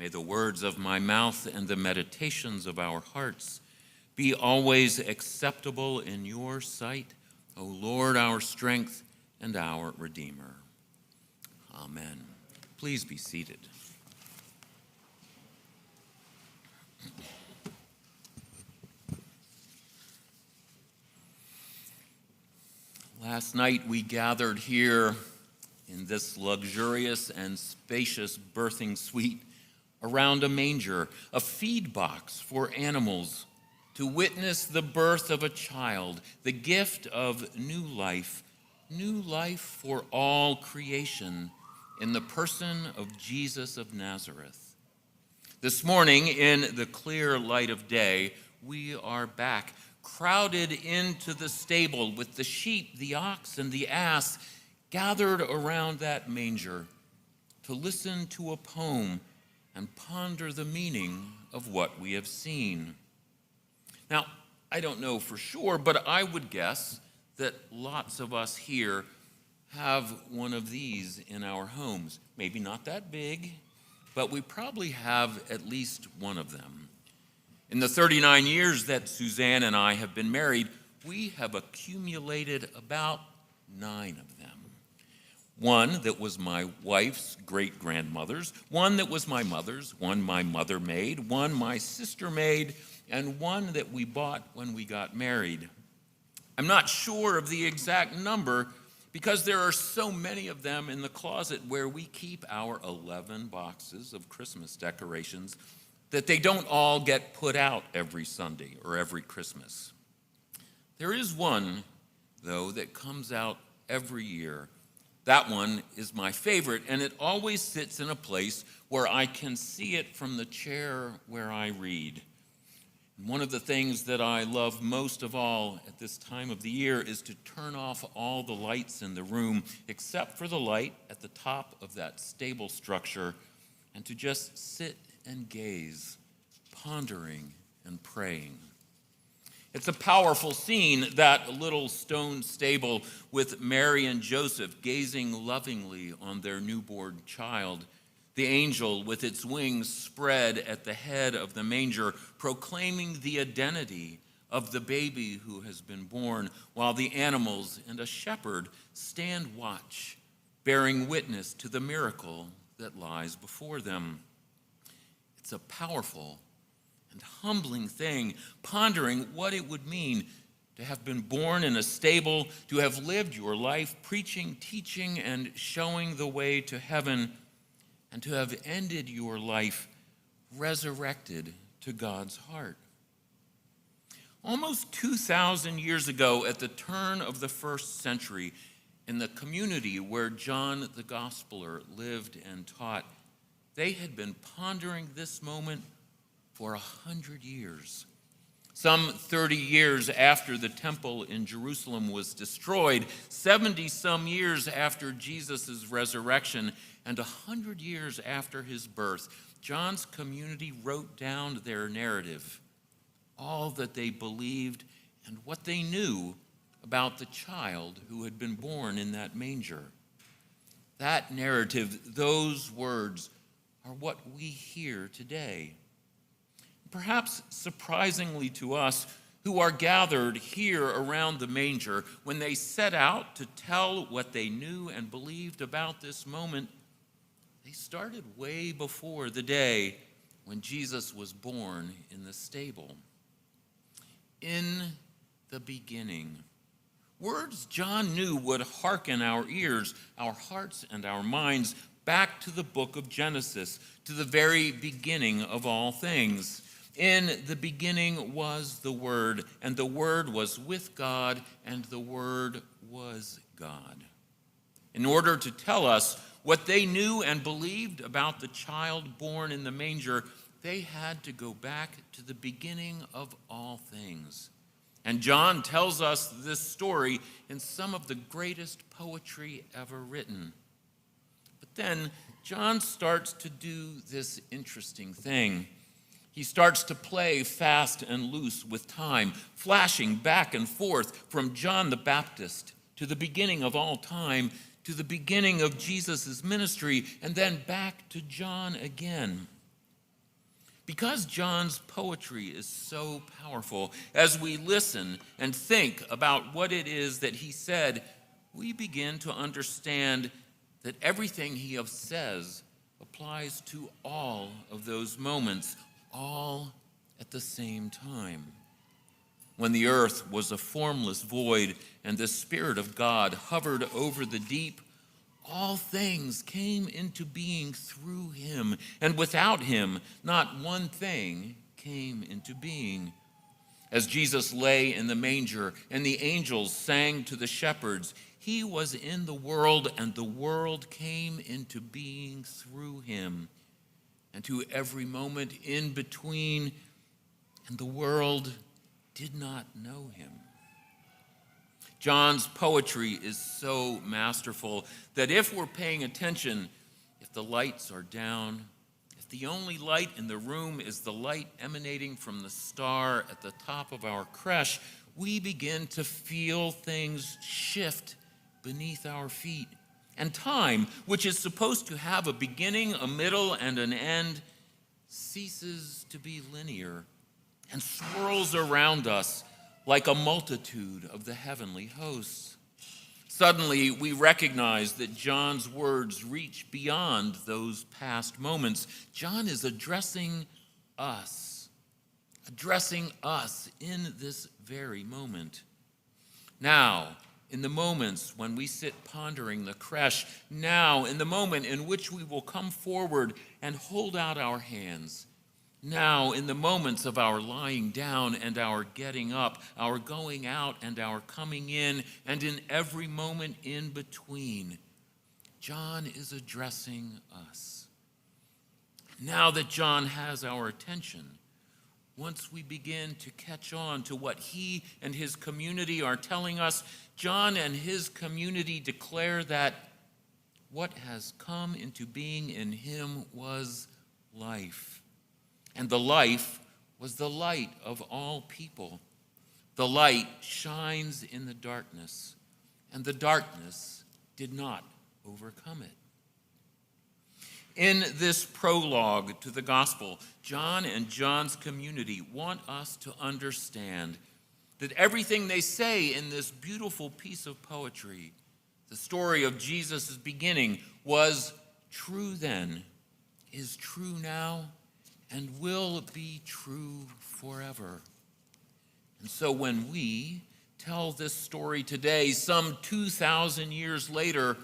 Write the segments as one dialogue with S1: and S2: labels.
S1: May the words of my mouth and the meditations of our hearts be always acceptable in your sight, O Lord, our strength and our Redeemer. Amen. Please be seated. Last night we gathered here in this luxurious and spacious birthing suite around a manger, a feed box for animals, to witness the birth of a child, the gift of new life for all creation in the person of Jesus of Nazareth. This morning, in the clear light of day, we are back, crowded into the stable with the sheep, the ox, and the ass gathered around that manger to listen to a poem and ponder the meaning of what we have seen. Now, I don't know for sure, but I would guess that lots of us here have one of these in our homes. Maybe not that big, but we probably have at least one of them. In the 39 years that Suzanne and I have been married, we have accumulated about 9 of them. One that was my wife's great-grandmother's, one that was my mother's, one my mother made, one my sister made, and one that we bought when we got married. I'm not sure of the exact number because there are so many of them in the closet where we keep our 11 boxes of Christmas decorations that they don't all get put out every Sunday or every Christmas. There is one, though, that comes out every year. That one is my favorite, and it always sits in a place where I can see it from the chair where I read. And one of the things that I love most of all at this time of the year is to turn off all the lights in the room, except for the light at the top of that stable structure, and to just sit and gaze, pondering and praying. It's a powerful scene, that little stone stable with Mary and Joseph gazing lovingly on their newborn child, the angel with its wings spread at the head of the manger, proclaiming the identity of the baby who has been born, while the animals and a shepherd stand watch, bearing witness to the miracle that lies before them. It's a powerful and humbling thing, pondering what it would mean to have been born in a stable, to have lived your life preaching, teaching, and showing the way to heaven, and to have ended your life resurrected to God's heart. Almost 2,000 years ago, at the turn of the first century, in the community where John the Gospeler lived and taught, they had been pondering this moment for 100 years. Some 30 years after the temple in Jerusalem was destroyed, 70-some years after Jesus' resurrection, and 100 years after his birth, John's community wrote down their narrative, all that they believed and what they knew about the child who had been born in that manger. That narrative, those words, are what we hear today. Perhaps surprisingly to us who are gathered here around the manger, when they set out to tell what they knew and believed about this moment, they started way before the day when Jesus was born in the stable. In the beginning. Words John knew would hearken our ears, our hearts, and our minds back to the book of Genesis, to the very beginning of all things. In the beginning was the Word, and the Word was with God, and the Word was God. In order to tell us what they knew and believed about the child born in the manger, they had to go back to the beginning of all things. And John tells us this story in some of the greatest poetry ever written. But then John starts to do this interesting thing. He starts to play fast and loose with time, flashing back and forth from John the Baptist to the beginning of all time, to the beginning of Jesus' ministry, and then back to John again. Because John's poetry is so powerful, as we listen and think about what it is that he said, we begin to understand that everything he says applies to all of those moments, all at the same time. When the earth was a formless void and the Spirit of God hovered over the deep, all things came into being through him, and without him, not one thing came into being. As Jesus lay in the manger and the angels sang to the shepherds, he was in the world, and the world came into being through him. And to every moment in between, and the world did not know him. John's poetry is so masterful that if we're paying attention, if the lights are down, if the only light in the room is the light emanating from the star at the top of our creche, we begin to feel things shift beneath our feet. And time, which is supposed to have a beginning, a middle, and an end, ceases to be linear and swirls around us like a multitude of the heavenly hosts. Suddenly, we recognize that John's words reach beyond those past moments. John is addressing us in this very moment. Now, in the moments when we sit pondering the creche, now, in the moment in which we will come forward and hold out our hands, now, in the moments of our lying down and our getting up, our going out and our coming in, and in every moment in between, John is addressing us. Now that John has our attention, once we begin to catch on to what he and his community are telling us, John and his community declare that what has come into being in him was life. And the life was the light of all people. The light shines in the darkness, and the darkness did not overcome it. In this prologue to the gospel, John and John's community want us to understand that everything they say in this beautiful piece of poetry, the story of Jesus' beginning, was true then, is true now, and will be true forever. And so when we tell this story today, some 2,000 years later,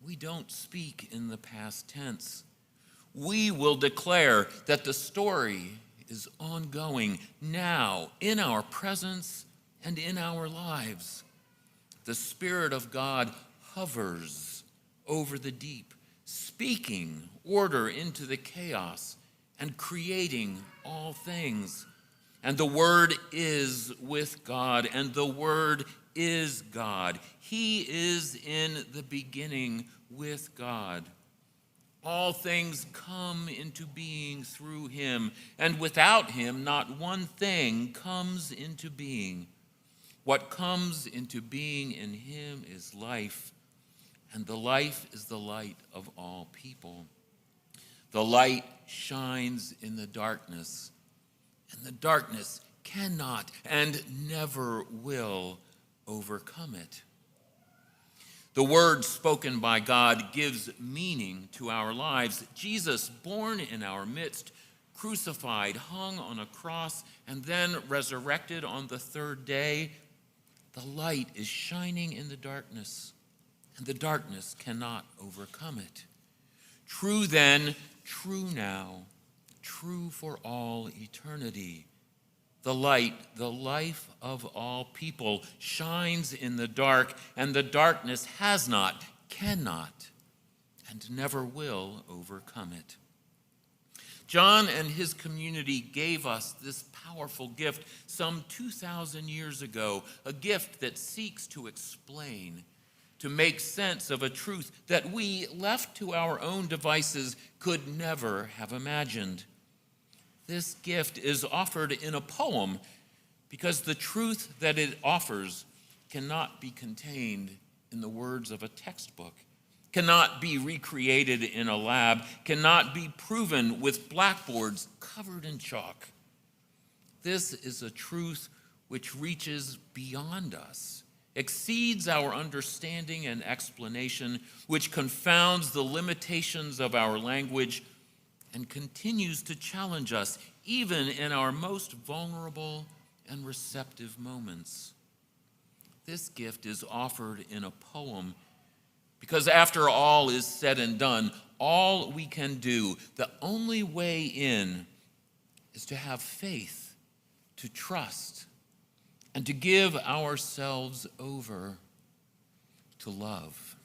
S1: we don't speak in the past tense. We will declare that the story is ongoing now in our presence and in our lives. The Spirit of God hovers over the deep, speaking order into the chaos and creating all things. And the Word is with God, and the Word is God. He is in the beginning with God. All things come into being through him, and without him, not one thing comes into being. What comes into being in him is life, and the life is the light of all people. The light shines in the darkness, and the darkness cannot and never will overcome it. The word spoken by God gives meaning to our lives. Jesus, born in our midst, crucified, hung on a cross, and then resurrected on the third day. The light is shining in the darkness, and the darkness cannot overcome it. True then, true now, true for all eternity. The light, the life of all people, shines in the dark, and the darkness has not, cannot, and never will overcome it. John and his community gave us this powerful gift some 2,000 years ago, a gift that seeks to explain, to make sense of a truth that we, left to our own devices, could never have imagined. This gift is offered in a poem because the truth that it offers cannot be contained in the words of a textbook. cannot be recreated in a lab, cannot be proven with blackboards covered in chalk. This is a truth which reaches beyond us, exceeds our understanding and explanation, which confounds the limitations of our language and continues to challenge us even in our most vulnerable and receptive moments. This gift is offered in a poem because after all is said and done, all we can do, the only way in, is to have faith, to trust, and to give ourselves over to love.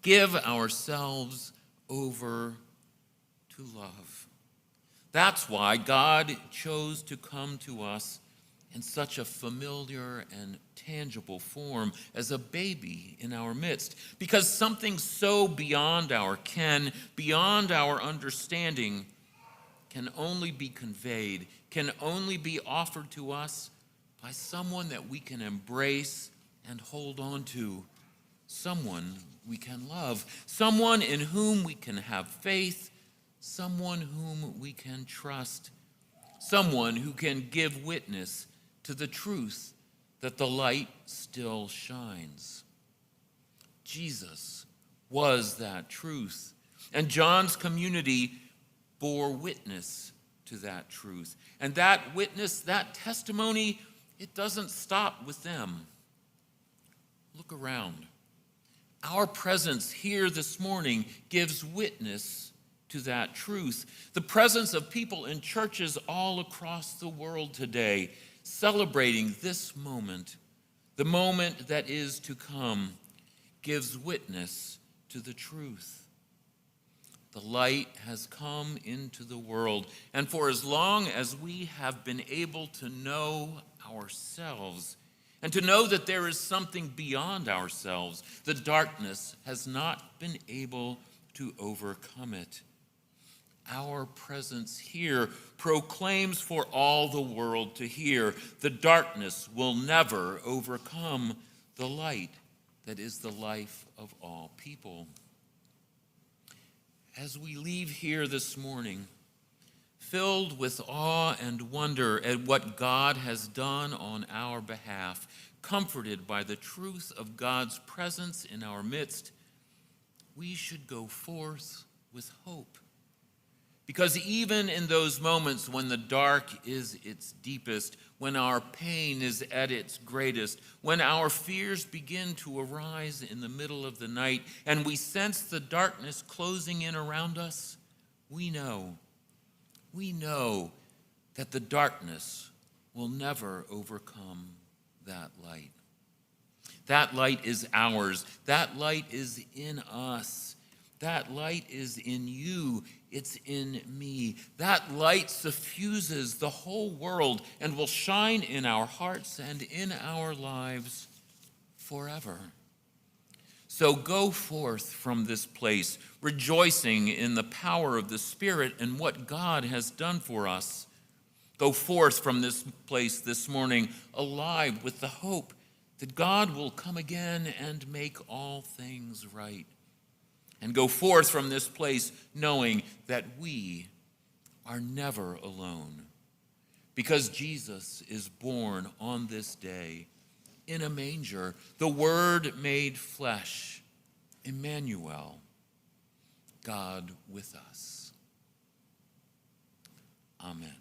S1: Give ourselves over to love. That's why God chose to come to us in such a familiar and tangible form as a baby in our midst, because something so beyond our ken, beyond our understanding, can only be conveyed, can only be offered to us by someone that we can embrace and hold on to, someone we can love, someone in whom we can have faith, someone whom we can trust, someone who can give witness to the truth that the light still shines. Jesus was that truth, and John's community bore witness to that truth. And that witness, that testimony, it doesn't stop with them. Look around. Our presence here this morning gives witness to that truth. The presence of people in churches all across the world today celebrating this moment, the moment that is to come, gives witness to the truth. The light has come into the world, and for as long as we have been able to know ourselves and to know that there is something beyond ourselves, the darkness has not been able to overcome it. Our presence here proclaims for all the world to hear, the darkness will never overcome the light that is the life of all people. As we leave here this morning, filled with awe and wonder at what God has done on our behalf, comforted by the truth of God's presence in our midst, we should go forth with hope. Because even in those moments when the dark is its deepest, when our pain is at its greatest, when our fears begin to arise in the middle of the night, and we sense the darkness closing in around us, we know that the darkness will never overcome that light. That light is ours. That light is in us. That light is in you. It's in me. That light suffuses the whole world and will shine in our hearts and in our lives forever. So go forth from this place, rejoicing in the power of the Spirit and what God has done for us. Go forth from this place this morning, alive with the hope that God will come again and make all things right. And go forth from this place knowing that we are never alone, because Jesus is born on this day in a manger, the Word made flesh, Emmanuel, God with us. Amen.